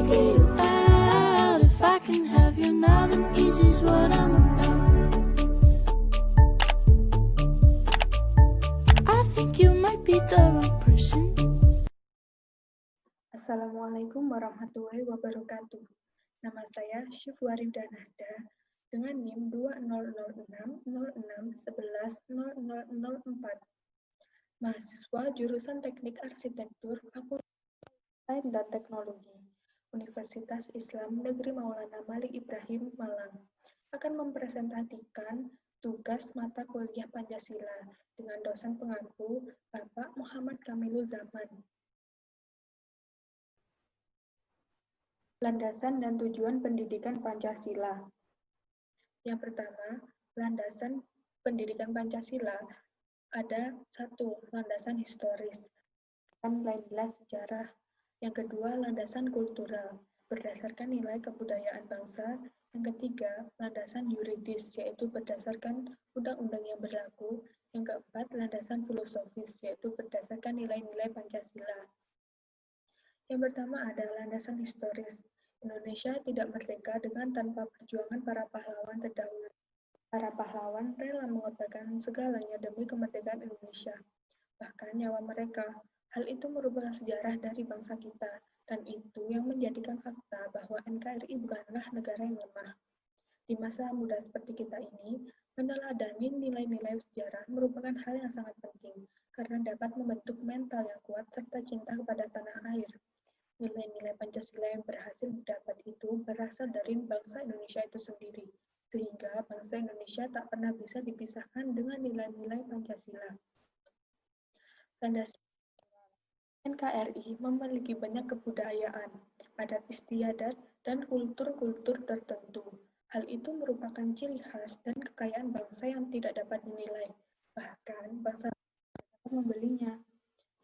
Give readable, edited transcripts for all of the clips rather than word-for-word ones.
figure you out. If I can have you now, then easy's what I'm about. I think you might be the right person. Assalamualaikum warahmatullahi wabarakatuh. Nama saya Syifwari Danahda dengan NIM 200606110004. Mahasiswa jurusan Teknik Arsitektur Fakultas Sains dan Teknologi Universitas Islam Negeri Maulana Malik Ibrahim Malang akan mempresentasikan tugas mata kuliah Pancasila dengan dosen pengampu Bapak Muhammad Kamilu Zaman. Landasan dan tujuan pendidikan Pancasila. Yang pertama, landasan pendidikan Pancasila ada satu, landasan historis, nilai-nilai sejarah. Yang kedua, landasan kultural, berdasarkan nilai kebudayaan bangsa. Yang ketiga, landasan yuridis, yaitu berdasarkan undang-undang yang berlaku. Yang keempat, landasan filosofis, yaitu berdasarkan nilai-nilai Pancasila. Yang pertama ada landasan historis. Indonesia tidak merdeka dengan tanpa perjuangan para pahlawan terdahulu. Para pahlawan rela mengorbankan segalanya demi kemerdekaan Indonesia, bahkan nyawa mereka. Hal itu merupakan sejarah dari bangsa kita, dan itu yang menjadikan fakta bahwa NKRI bukanlah negara yang lemah. Di masa muda seperti kita ini, meneladani nilai-nilai sejarah merupakan hal yang sangat penting, karena dapat membentuk mental yang kuat serta cinta kepada tanah air. Nilai-nilai Pancasila yang berhasil didapat itu berasal dari bangsa Indonesia itu sendiri, sehingga bangsa Indonesia tak pernah bisa dipisahkan dengan nilai-nilai Pancasila. Landasan NKRI memiliki banyak kebudayaan, adat istiadat, dan kultur-kultur tertentu. Hal itu merupakan ciri khas dan kekayaan bangsa yang tidak dapat dinilai. Bahkan, bangsa dapat membelinya.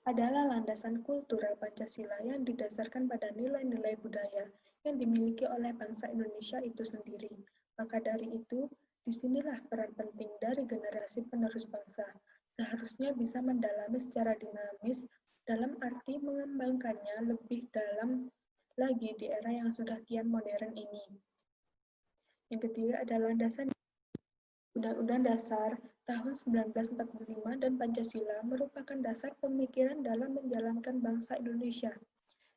Adalah landasan kultural Pancasila yang didasarkan pada nilai-nilai budaya yang dimiliki oleh bangsa Indonesia itu sendiri. Maka dari itu, disinilah peran penting dari generasi penerus bangsa. Seharusnya bisa mendalami secara dinamis dalam arti mengembangkannya lebih dalam lagi di era yang sudah kian modern ini. Yang ketiga adalah landasan Undang-Undang Dasar tahun 1945 dan Pancasila merupakan dasar pemikiran dalam menjalankan bangsa Indonesia.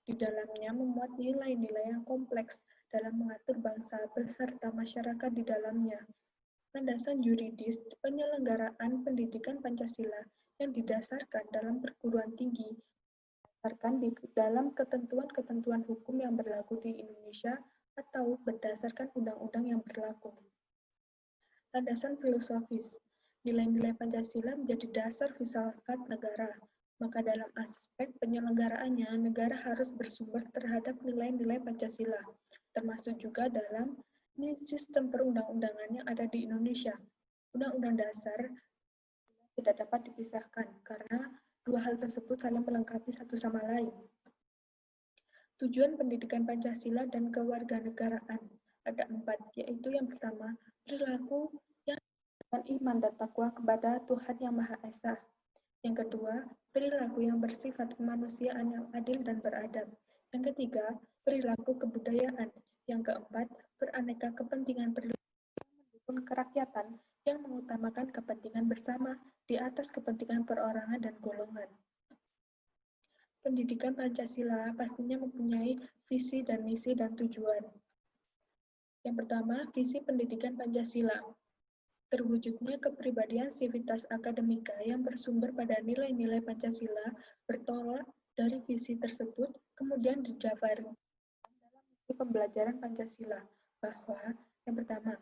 Di dalamnya memuat nilai-nilai yang kompleks dalam mengatur bangsa beserta masyarakat di dalamnya. Landasan yuridis penyelenggaraan pendidikan Pancasila yang didasarkan dalam perguruan tinggi, berdasarkan dalam ketentuan-ketentuan hukum yang berlaku di Indonesia atau berdasarkan undang-undang yang berlaku. Landasan filosofis, nilai-nilai Pancasila menjadi dasar filsafat negara, maka dalam aspek penyelenggaraannya, negara harus bersumber terhadap nilai-nilai Pancasila, termasuk juga dalam sistem perundang-undangan yang ada di Indonesia. Undang-undang dasar tidak dapat dipisahkan, karena dua hal tersebut saling melengkapi satu sama lain. Tujuan pendidikan Pancasila dan kewarganegaraan ada 4, yaitu yang pertama, perilaku yang iman dan takwa kepada Tuhan Yang Maha Esa. Yang kedua, perilaku yang bersifat kemanusiaan yang adil dan beradab. Yang ketiga, perilaku kebudayaan. Yang keempat, beraneka kepentingan perilaku yang mendukung kerakyatan yang mengutamakan kepentingan bersama di atas kepentingan perorangan dan golongan. Pendidikan Pancasila pastinya mempunyai visi dan misi dan tujuan. Yang pertama, visi pendidikan Pancasila. Terwujudnya kepribadian sivitas akademika yang bersumber pada nilai-nilai Pancasila bertolak dari visi tersebut, kemudian dijabarkan dalam misi pembelajaran Pancasila, bahwa yang pertama,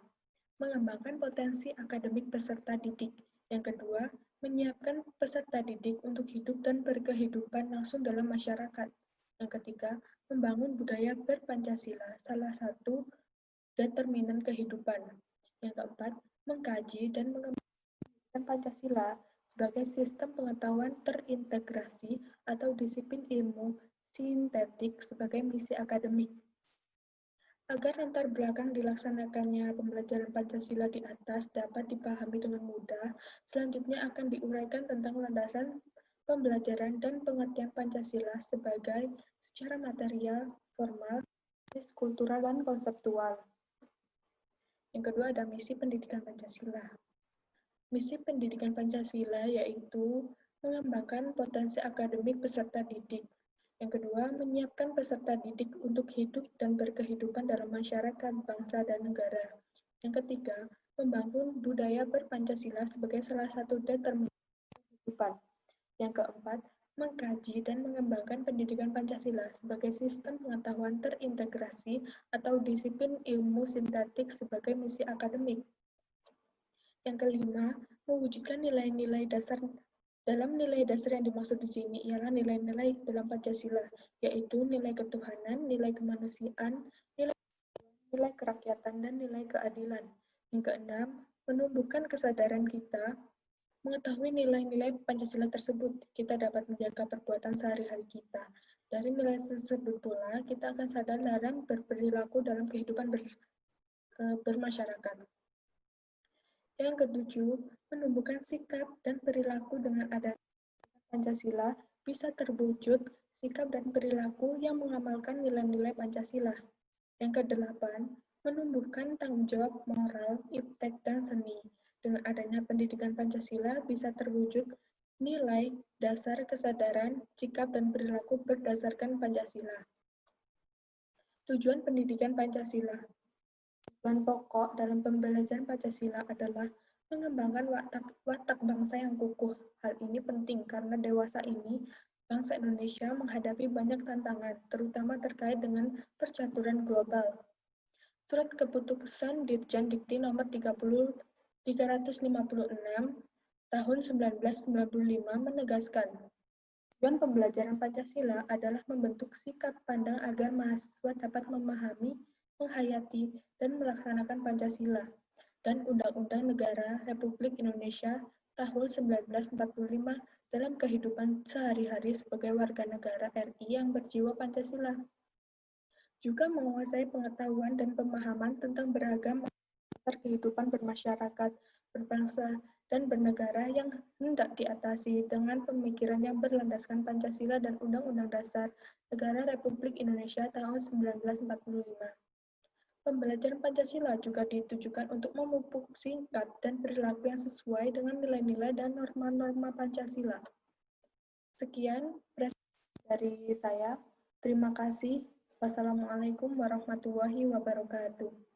mengembangkan potensi akademik peserta didik. Yang kedua, menyiapkan peserta didik untuk hidup dan berkehidupan langsung dalam masyarakat. Yang ketiga, membangun budaya berpancasila, salah satu determinan kehidupan. Yang keempat, mengkaji dan mengembangkan Pancasila sebagai sistem pengetahuan terintegrasi atau disiplin ilmu sintetik sebagai misi akademik. Agar latar belakang dilaksanakannya pembelajaran Pancasila di atas dapat dipahami dengan mudah, selanjutnya akan diuraikan tentang landasan pembelajaran dan pengertian Pancasila secara material, formal, kultural dan konseptual. Yang kedua ada misi pendidikan Pancasila. Misi pendidikan Pancasila yaitu mengembangkan potensi akademik peserta didik. Yang kedua, menyiapkan peserta didik untuk hidup dan berkehidupan dalam masyarakat, bangsa, dan negara. Yang ketiga, membangun budaya berpancasila sebagai salah satu determinasi kehidupan. Yang keempat, mengkaji dan mengembangkan pendidikan Pancasila sebagai sistem pengetahuan terintegrasi atau disiplin ilmu sintetik sebagai misi akademik. Yang kelima, mewujudkan nilai-nilai dasar. Dalam nilai dasar yang dimaksud di sini ialah nilai-nilai dalam Pancasila, yaitu nilai ketuhanan, nilai kemanusiaan, nilai kerakyatan, dan nilai keadilan. Yang keenam, menumbuhkan kesadaran kita. Mengetahui nilai-nilai Pancasila tersebut, kita dapat menjaga perbuatan sehari-hari kita. Dari nilai tersebut pula, kita akan sadar dalam berperilaku dalam kehidupan bermasyarakat. Yang ketujuh, menumbuhkan sikap dan perilaku dengan adanya Pancasila bisa terwujud sikap dan perilaku yang mengamalkan nilai-nilai Pancasila. Yang kedelapan, menumbuhkan tanggung jawab moral, iptek, dan seni. Dengan adanya pendidikan Pancasila bisa terwujud nilai dasar kesadaran, sikap, dan perilaku berdasarkan Pancasila. Tujuan pendidikan Pancasila. Tujuan pokok dalam pembelajaran Pancasila adalah mengembangkan watak bangsa yang kukuh. Hal ini penting karena dewasa ini bangsa Indonesia menghadapi banyak tantangan, terutama terkait dengan percaturan global. Surat Keputusan Dirjen Dikti nomor 356 tahun 1995 menegaskan, tujuan pembelajaran Pancasila adalah membentuk sikap pandang agar mahasiswa dapat memahami, menghayati, dan melaksanakan Pancasila dan Undang-Undang Negara Republik Indonesia tahun 1945 dalam kehidupan sehari-hari sebagai warga negara RI yang berjiwa Pancasila. Juga menguasai pengetahuan dan pemahaman tentang beragam aspek kehidupan bermasyarakat, berbangsa, dan bernegara yang hendak diatasi dengan pemikiran yang berlandaskan Pancasila dan Undang-Undang Dasar Negara Republik Indonesia tahun 1945. Pembelajaran Pancasila juga ditujukan untuk memupuk sikap dan perilaku yang sesuai dengan nilai-nilai dan norma-norma Pancasila. Sekian presentasi dari saya. Terima kasih. Wassalamualaikum warahmatullahi wabarakatuh.